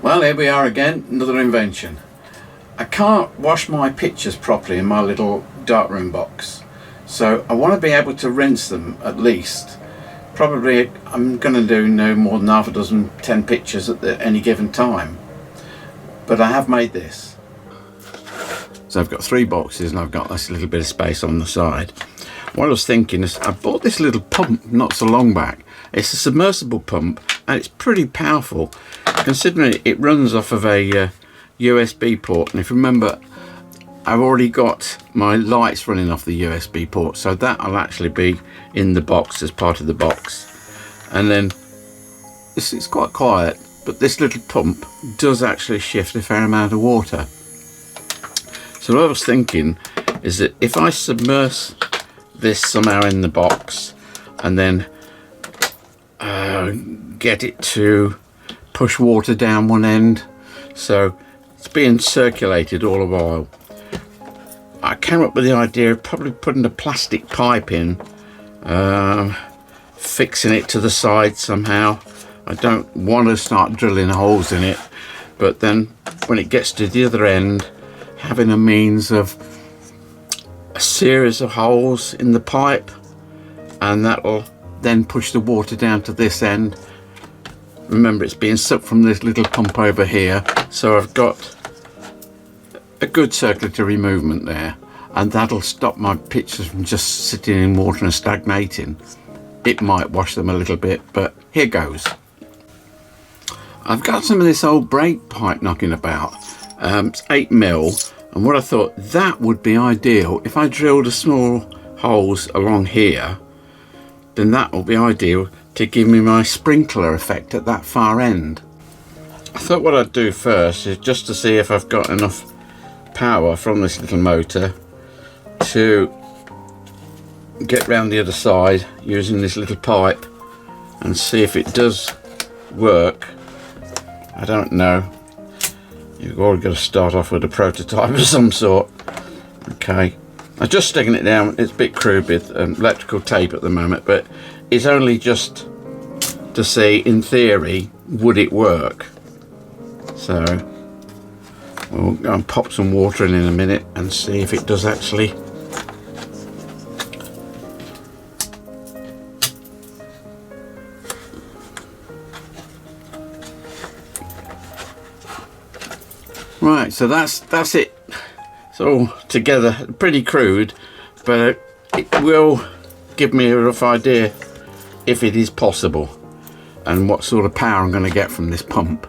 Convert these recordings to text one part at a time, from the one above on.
Well, here we are again, another invention. I can't wash my pictures properly in my little darkroom box, so I want to be able to rinse them at least. Probably I'm going to do no more than half a dozen, 10 pictures at any given time. But I have made this. So I've got 3 boxes and I've got this little bit of space on the side. What I was thinking is I bought this little pump not so long back. It's a submersible pump and it's pretty powerful, considering it runs off of a USB port. And if you remember, I've already got my lights running off the USB port, so that'll actually be in the box as part of the box. And then it's quite quiet, but this little pump does actually shift a fair amount of water. So what I was thinking is that if I submerge this somehow in the box and then get it to push water down one end, so it's being circulated all the while, I came up with the idea of probably putting a plastic pipe in, fixing it to the side somehow. I don't want to start drilling holes in it, but then when it gets to the other end, having a means of a series of holes in the pipe, and that'll then push the water down to this end. Remember, it's being sucked from this little pump over here, so I've got a good circulatory movement there, and that'll stop my pictures from just sitting in water and stagnating. It might wash them a little bit, but here goes. I've got some of this old brake pipe knocking about. It's 8mm, and what I thought, that would be ideal if I drilled a small holes along here. Then that will be ideal to give me my sprinkler effect at that far end. I thought what I'd do first is just to see if I've got enough power from this little motor to get round the other side using this little pipe and see if it does work. I don't know. You've already got to start off with a prototype of some sort. Okay, I'm just sticking it down. It's a bit crude with electrical tape at the moment, but it's only just to see, in theory, would it work. So we'll go and pop some water in a minute and see if it does actually. Right, so that's it. It's all together, pretty crude, but it will give me a rough idea if it is possible and what sort of power I'm going to get from this pump.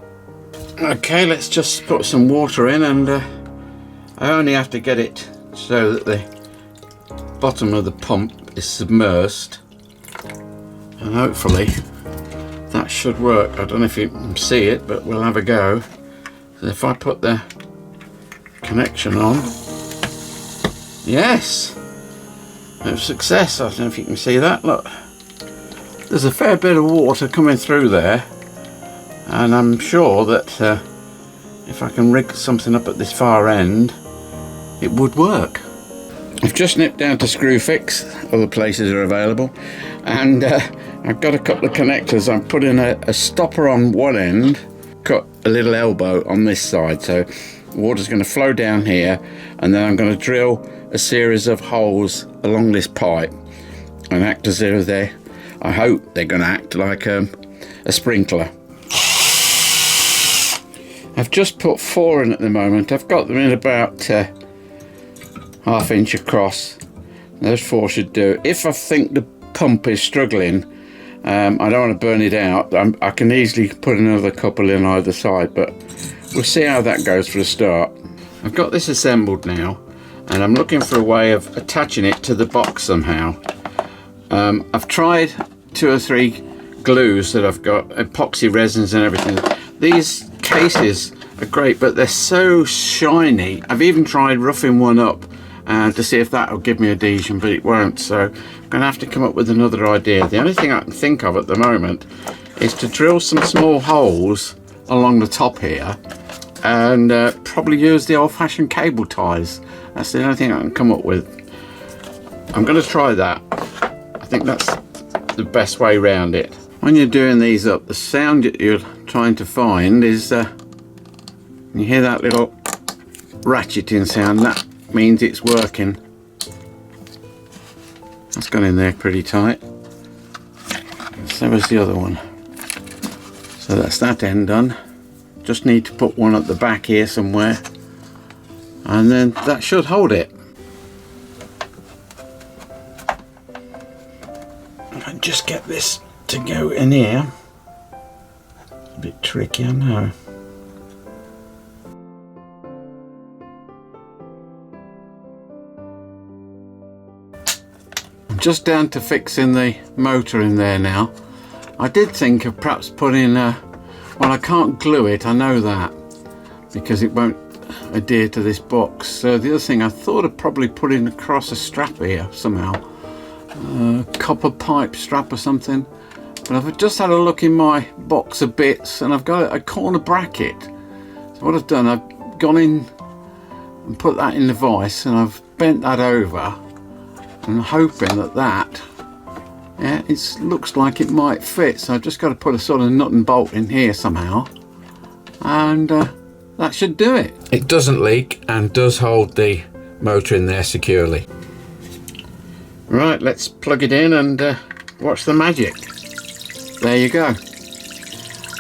Okay, let's just put some water in, and I only have to get it so that the bottom of the pump is submerged, and hopefully that should work. I don't know if you can see it, but we'll have a go. So if I put the connection on, yes, no success. I don't know if you can see that. Look, there's a fair bit of water coming through there, and I'm sure that if I can rig something up at this far end, it would work. I've just nipped down to Screwfix, other places are available, and I've got a couple of connectors. I'm putting a stopper on one end, got a little elbow on this side, so water's going to flow down here, and then I'm going to drill a series of holes along this pipe and act as if I hope they're going to act like a sprinkler. I've just put 4 in at the moment. I've got them in about ½ inch across. Those 4 should do. If I think the pump is struggling, I don't want to burn it out. I can easily put another couple in either side, but we'll see how that goes for a start. I've got this assembled now, and I'm looking for a way of attaching it to the box somehow. I've tried 2 or 3 glues that I've got, epoxy resins and everything. These cases are great, but they're so shiny. I've even tried roughing one up to see if that will give me adhesion, but it won't, so I'm going to have to come up with another idea. The only thing I can think of at the moment is to drill some small holes along the top here and probably use the old-fashioned cable ties. That's the only thing I can come up with. I'm going to try that. I think that's the best way around it. When you're doing these up, the sound that you're trying to find is You hear that little ratcheting sound? That means it's working. That's gone in there pretty tight. So is the other one. So that's that end done. Just need to put one at the back here somewhere, and then that should hold it. And just get this to go in here. It's a bit tricky, I know. I'm just down to fixing the motor in there now. I did think of perhaps putting well, I can't glue it, I know that, because it won't adhere to this box. So the other thing, I thought of probably putting across a strap here somehow, copper pipe strap or something, but I've just had a look in my box of bits and I've got a corner bracket. So what I've done, I've gone in and put that in the vise, and I've bent that over and hoping that yeah, it looks like it might fit. So I've just got to put a sort of nut and bolt in here somehow, and that should do it. It doesn't leak and does hold the motor in there securely. Right, let's plug it in and watch the magic. There you go.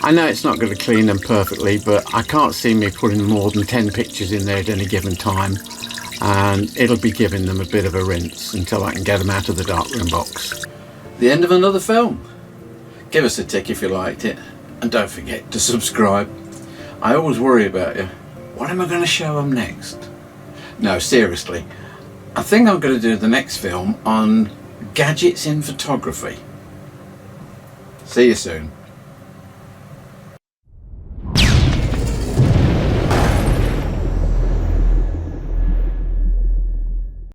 I know it's not going to clean them perfectly, but I can't see me putting more than 10 pictures in there at any given time, and it'll be giving them a bit of a rinse until I can get them out of the darkroom box. The end of another film. Give us a tick if you liked it, and don't forget to subscribe. I always worry about you. What am I going to show them next? No, seriously, I think I'm going to do the next film on gadgets in photography. See you soon.